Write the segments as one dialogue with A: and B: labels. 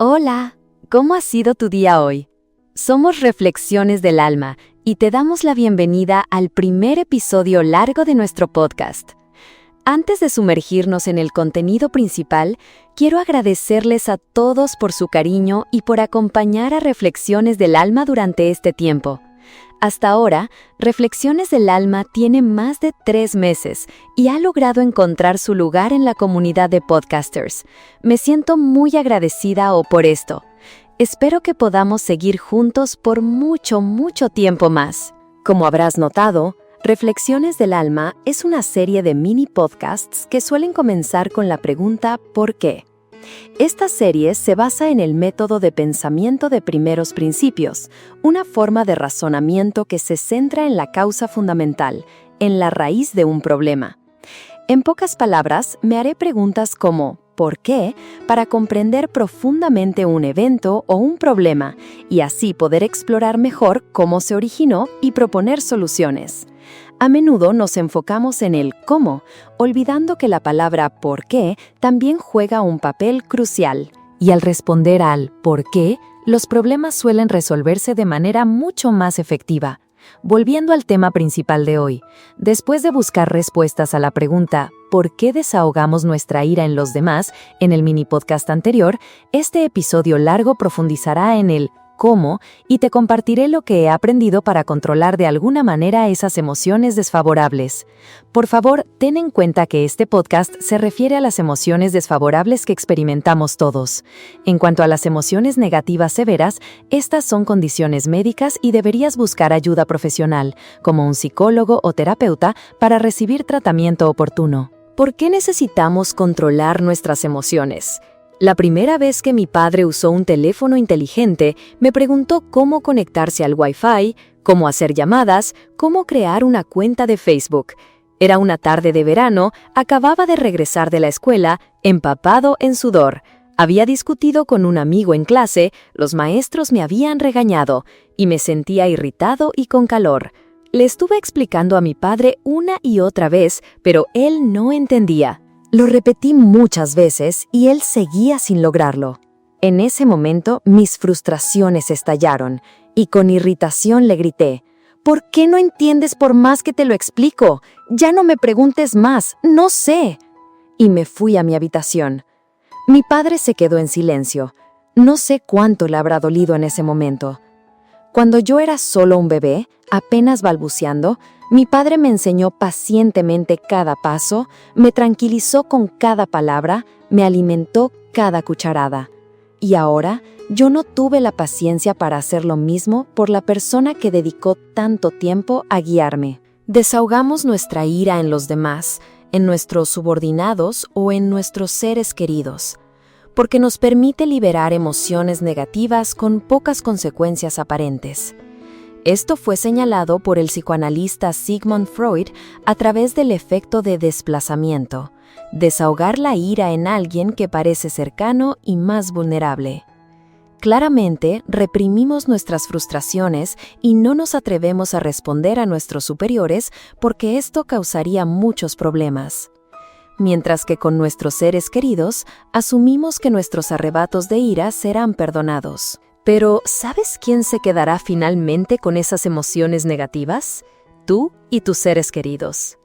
A: Hola, ¿cómo ha sido tu día hoy? Somos Reflexiones del Alma y te damos la bienvenida al primer episodio largo de nuestro podcast. Antes de sumergirnos en el contenido principal, quiero agradecerles a todos por su cariño y por acompañar a Reflexiones del Alma durante este tiempo. Hasta ahora, Reflexiones del Alma tiene más de 3 meses y ha logrado encontrar su lugar en la comunidad de podcasters. Me siento muy agradecida por esto. Espero que podamos seguir juntos por mucho tiempo más. Como habrás notado, Reflexiones del Alma es una serie de mini podcasts que suelen comenzar con la pregunta ¿por qué? Esta serie se basa en el método de pensamiento de primeros principios, una forma de razonamiento que se centra en la causa fundamental, en la raíz de un problema. En pocas palabras, me haré preguntas como ¿por qué? Para comprender profundamente un evento o un problema y así poder explorar mejor cómo se originó y proponer soluciones. A menudo nos enfocamos en el cómo, olvidando que la palabra ¿por qué? También juega un papel crucial. Y al responder al ¿por qué?, los problemas suelen resolverse de manera mucho más efectiva. Volviendo al tema principal de hoy, después de buscar respuestas a la pregunta ¿por qué desahogamos nuestra ira en los demás? En el mini podcast anterior, este episodio largo profundizará en el cómo y te compartiré lo que he aprendido para controlar de alguna manera esas emociones desfavorables. Por favor, ten en cuenta que este podcast se refiere a las emociones desfavorables que experimentamos todos. En cuanto a las emociones negativas severas, estas son condiciones médicas y deberías buscar ayuda profesional, como un psicólogo o terapeuta, para recibir tratamiento oportuno. ¿Por qué necesitamos controlar nuestras emociones? La primera vez que mi padre usó un teléfono inteligente, me preguntó cómo conectarse al Wi-Fi, cómo hacer llamadas, cómo crear una cuenta de Facebook. Era una tarde de verano, acababa de regresar de la escuela, empapado en sudor. Había discutido con un amigo en clase, los maestros me habían regañado, y me sentía irritado y con calor. Le estuve explicando a mi padre una y otra vez, pero él no entendía. Lo repetí muchas veces y él seguía sin lograrlo. En ese momento, mis frustraciones estallaron y con irritación le grité: ¿por qué no entiendes por más que te lo explico? Ya no me preguntes más, no sé. Y me fui a mi habitación. Mi padre se quedó en silencio. No sé cuánto le habrá dolido en ese momento. Cuando yo era solo un bebé, apenas balbuceando, mi padre me enseñó pacientemente cada paso, me tranquilizó con cada palabra, me alimentó cada cucharada. Y ahora, yo no tuve la paciencia para hacer lo mismo por la persona que dedicó tanto tiempo a guiarme. Desahogamos nuestra ira en los demás, en nuestros subordinados o en nuestros seres queridos, porque nos permite liberar emociones negativas con pocas consecuencias aparentes. Esto fue señalado por el psicoanalista Sigmund Freud a través del efecto de desplazamiento, desahogar la ira en alguien que parece cercano y más vulnerable. Claramente, reprimimos nuestras frustraciones y no nos atrevemos a responder a nuestros superiores porque esto causaría muchos problemas. Mientras que con nuestros seres queridos, asumimos que nuestros arrebatos de ira serán perdonados. Pero, ¿sabes quién se quedará finalmente con esas emociones negativas? Tú y tus seres queridos.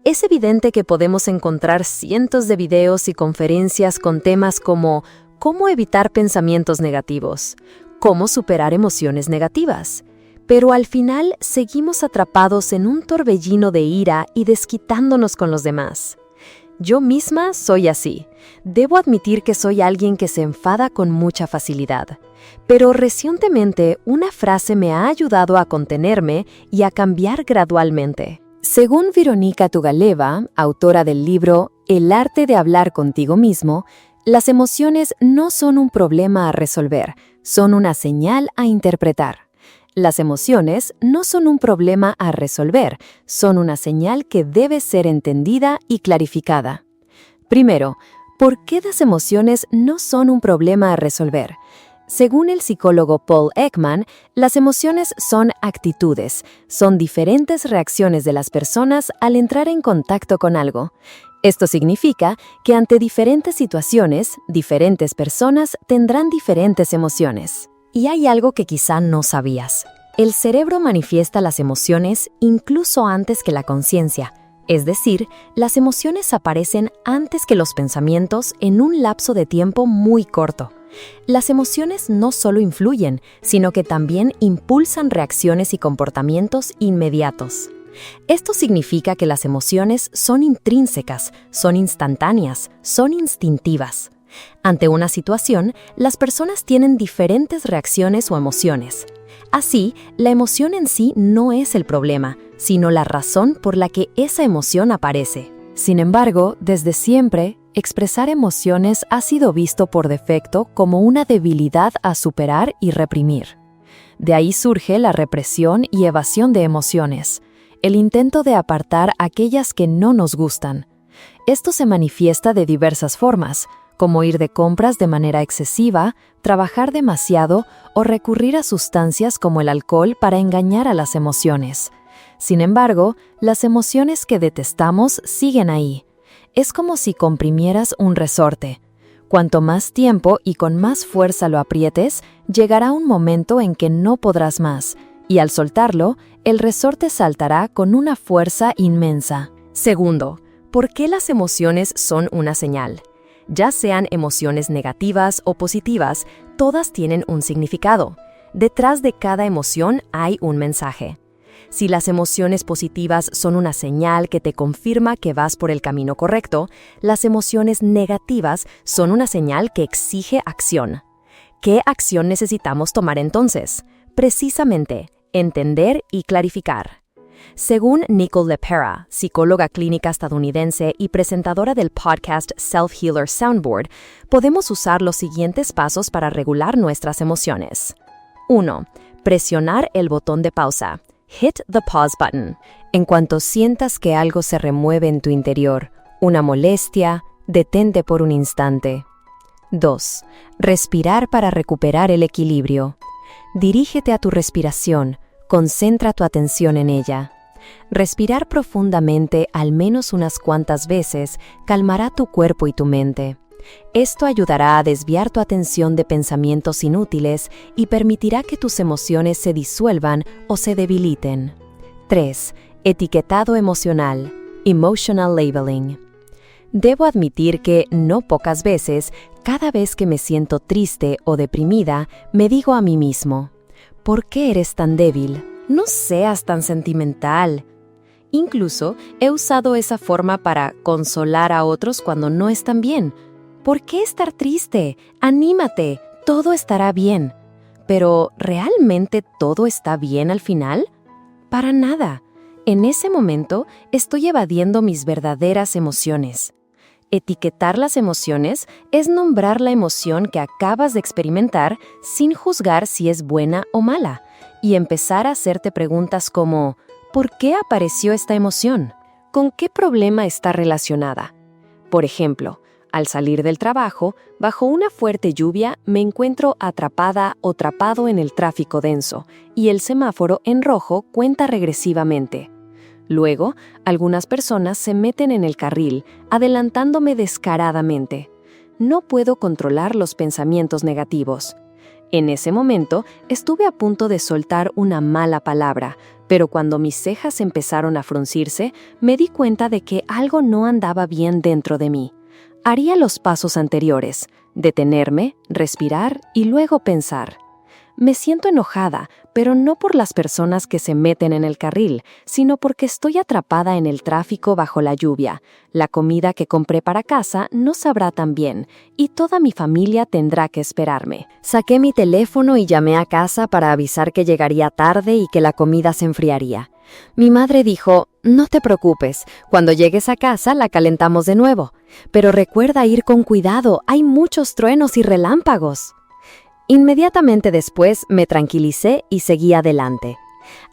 A: Es evidente que podemos encontrar cientos de videos y conferencias con temas como ¿cómo evitar pensamientos negativos? ¿Cómo superar emociones negativas? Pero al final seguimos atrapados en un torbellino de ira y desquitándonos con los demás. Yo misma soy así. Debo admitir que soy alguien que se enfada con mucha facilidad. Pero recientemente una frase me ha ayudado a contenerme y a cambiar gradualmente. Según Vironika Tugaleva, autora del libro El arte de hablar contigo mismo, las emociones no son un problema a resolver, son una señal a interpretar. Las emociones no son un problema a resolver, son una señal que debe ser entendida y clarificada. Primero, ¿por qué las emociones no son un problema a resolver? Según el psicólogo Paul Ekman, las emociones son actitudes, son diferentes reacciones de las personas al entrar en contacto con algo. Esto significa que ante diferentes situaciones, diferentes personas tendrán diferentes emociones. Y hay algo que quizá no sabías. El cerebro manifiesta las emociones incluso antes que la conciencia. Es decir, las emociones aparecen antes que los pensamientos en un lapso de tiempo muy corto. Las emociones no solo influyen, sino que también impulsan reacciones y comportamientos inmediatos. Esto significa que las emociones son intrínsecas, son instantáneas, son instintivas. Ante una situación, las personas tienen diferentes reacciones o emociones. Así, la emoción en sí no es el problema, sino la razón por la que esa emoción aparece. Sin embargo, desde siempre, expresar emociones ha sido visto por defecto como una debilidad a superar y reprimir. De ahí surge la represión y evasión de emociones, el intento de apartar aquellas que no nos gustan. Esto se manifiesta de diversas formas, como ir de compras de manera excesiva, trabajar demasiado o recurrir a sustancias como el alcohol para engañar a las emociones. Sin embargo, las emociones que detestamos siguen ahí. Es como si comprimieras un resorte. Cuanto más tiempo y con más fuerza lo aprietes, llegará un momento en que no podrás más, y al soltarlo, el resorte saltará con una fuerza inmensa. Segundo, ¿por qué las emociones son una señal? Ya sean emociones negativas o positivas, todas tienen un significado. Detrás de cada emoción hay un mensaje. Si las emociones positivas son una señal que te confirma que vas por el camino correcto, las emociones negativas son una señal que exige acción. ¿Qué acción necesitamos tomar entonces? Precisamente, entender y clarificar. Según Nicole LePera, psicóloga clínica estadounidense y presentadora del podcast Self-Healer Soundboard, podemos usar los siguientes pasos para regular nuestras emociones. 1. Presionar el botón de pausa. Hit the pause button. En cuanto sientas que algo se remueve en tu interior, una molestia, detente por un instante. 2. Respirar para recuperar el equilibrio. Dirígete a tu respiración, concentra tu atención en ella. Respirar profundamente al menos unas cuantas veces calmará tu cuerpo y tu mente. Esto ayudará a desviar tu atención de pensamientos inútiles y permitirá que tus emociones se disuelvan o se debiliten. 3. Etiquetado emocional. Emotional labeling. Debo admitir que, no pocas veces, cada vez que me siento triste o deprimida, me digo a mí mismo: ¿por qué eres tan débil? No seas tan sentimental. Incluso he usado esa forma para consolar a otros cuando no están bien. ¿Por qué estar triste? Anímate, todo estará bien. Pero, ¿realmente todo está bien al final? Para nada. En ese momento estoy evadiendo mis verdaderas emociones. Etiquetar las emociones es nombrar la emoción que acabas de experimentar sin juzgar si es buena o mala, y empezar a hacerte preguntas como: ¿por qué apareció esta emoción? ¿Con qué problema está relacionada? Por ejemplo, al salir del trabajo, bajo una fuerte lluvia, me encuentro atrapada o atrapado en el tráfico denso, y el semáforo en rojo cuenta regresivamente. Luego, algunas personas se meten en el carril, adelantándome descaradamente. No puedo controlar los pensamientos negativos. En ese momento, estuve a punto de soltar una mala palabra, pero cuando mis cejas empezaron a fruncirse, me di cuenta de que algo no andaba bien dentro de mí. Haría los pasos anteriores: detenerme, respirar y luego pensar. Me siento enojada, pero no por las personas que se meten en el carril, sino porque estoy atrapada en el tráfico bajo la lluvia. La comida que compré para casa no sabrá tan bien, y toda mi familia tendrá que esperarme. Saqué mi teléfono y llamé a casa para avisar que llegaría tarde y que la comida se enfriaría. Mi madre dijo: no te preocupes, cuando llegues a casa la calentamos de nuevo. Pero recuerda ir con cuidado, hay muchos truenos y relámpagos. Inmediatamente después me tranquilicé y seguí adelante.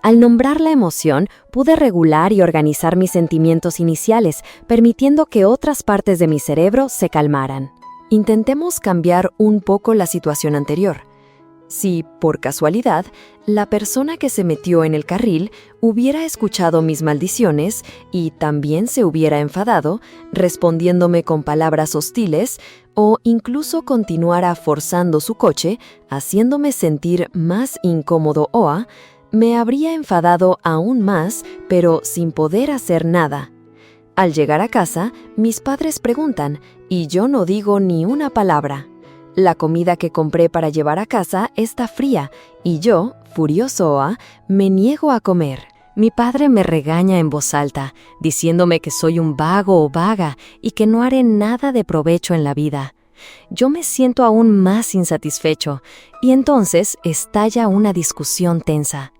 A: Al nombrar la emoción, pude regular y organizar mis sentimientos iniciales, permitiendo que otras partes de mi cerebro se calmaran. Intentemos cambiar un poco la situación anterior. Si, por casualidad, la persona que se metió en el carril hubiera escuchado mis maldiciones y también se hubiera enfadado, respondiéndome con palabras hostiles, o incluso continuara forzando su coche, haciéndome sentir más incómodo me habría enfadado aún más, pero sin poder hacer nada. Al llegar a casa, mis padres preguntan, y yo no digo ni una palabra. La comida que compré para llevar a casa está fría, y yo, furioso, me niego a comer. Mi padre me regaña en voz alta, diciéndome que soy un vago o vaga y que no haré nada de provecho en la vida. Yo me siento aún más insatisfecho, y entonces estalla una discusión tensa.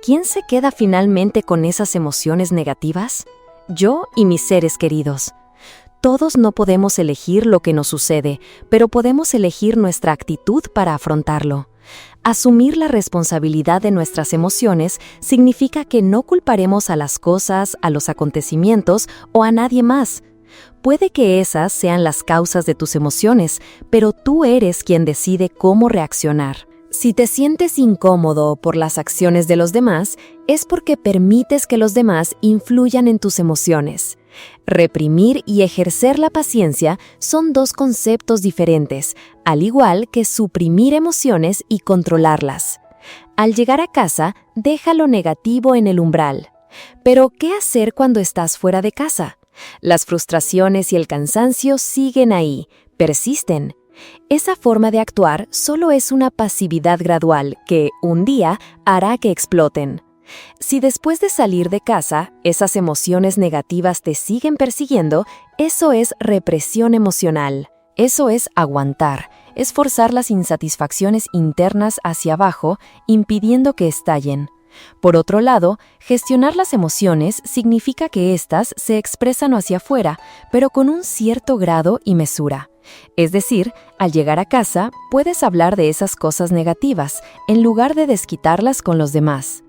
A: ¿Quién se queda finalmente con esas emociones negativas? Yo y mis seres queridos. Todos no podemos elegir lo que nos sucede, pero podemos elegir nuestra actitud para afrontarlo. Asumir la responsabilidad de nuestras emociones significa que no culparemos a las cosas, a los acontecimientos o a nadie más. Puede que esas sean las causas de tus emociones, pero tú eres quien decide cómo reaccionar. Si te sientes incómodo por las acciones de los demás, es porque permites que los demás influyan en tus emociones. Reprimir y ejercer la paciencia son dos conceptos diferentes, al igual que suprimir emociones y controlarlas. Al llegar a casa, deja lo negativo en el umbral. Pero, ¿qué hacer cuando estás fuera de casa? Las frustraciones y el cansancio siguen ahí, persisten. Esa forma de actuar solo es una pasividad gradual que, un día, hará que exploten. Si después de salir de casa, esas emociones negativas te siguen persiguiendo, eso es represión emocional. Eso es aguantar, es forzar las insatisfacciones internas hacia abajo, impidiendo que estallen. Por otro lado, gestionar las emociones significa que éstas se expresan hacia afuera, pero con un cierto grado y mesura. Es decir, al llegar a casa, puedes hablar de esas cosas negativas, en lugar de desquitarlas con los demás.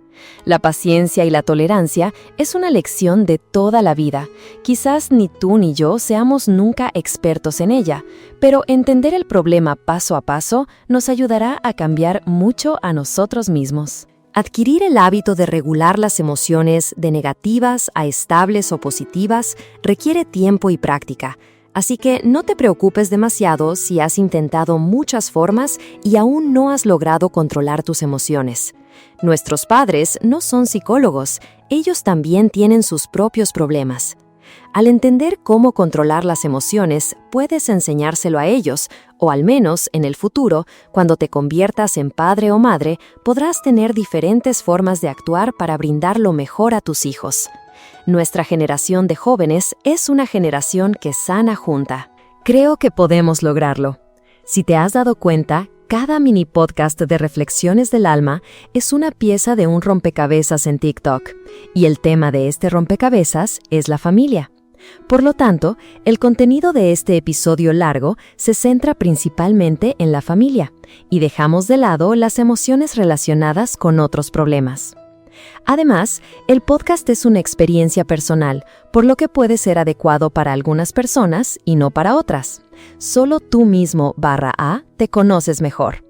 A: La paciencia y la tolerancia es una lección de toda la vida. Quizás ni tú ni yo seamos nunca expertos en ella, pero entender el problema paso a paso nos ayudará a cambiar mucho a nosotros mismos. Adquirir el hábito de regular las emociones de negativas a estables o positivas requiere tiempo y práctica. Así que no te preocupes demasiado si has intentado muchas formas y aún no has logrado controlar tus emociones. Nuestros padres no son psicólogos, ellos también tienen sus propios problemas. Al entender cómo controlar las emociones, puedes enseñárselo a ellos, o al menos, en el futuro, cuando te conviertas en padre o madre, podrás tener diferentes formas de actuar para brindar lo mejor a tus hijos. Nuestra generación de jóvenes es una generación que sana junta. Creo que podemos lograrlo. Si te has dado cuenta, cada mini podcast de Reflexiones del Alma es una pieza de un rompecabezas en TikTok, y el tema de este rompecabezas es la familia. Por lo tanto, el contenido de este episodio largo se centra principalmente en la familia, y dejamos de lado las emociones relacionadas con otros problemas. Además, el podcast es una experiencia personal, por lo que puede ser adecuado para algunas personas y no para otras. Solo tú mismo /A te conoces mejor.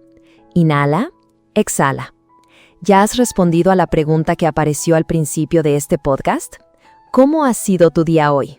A: Inhala, exhala. ¿Ya has respondido a la pregunta que apareció al principio de este podcast? ¿Cómo ha sido tu día hoy?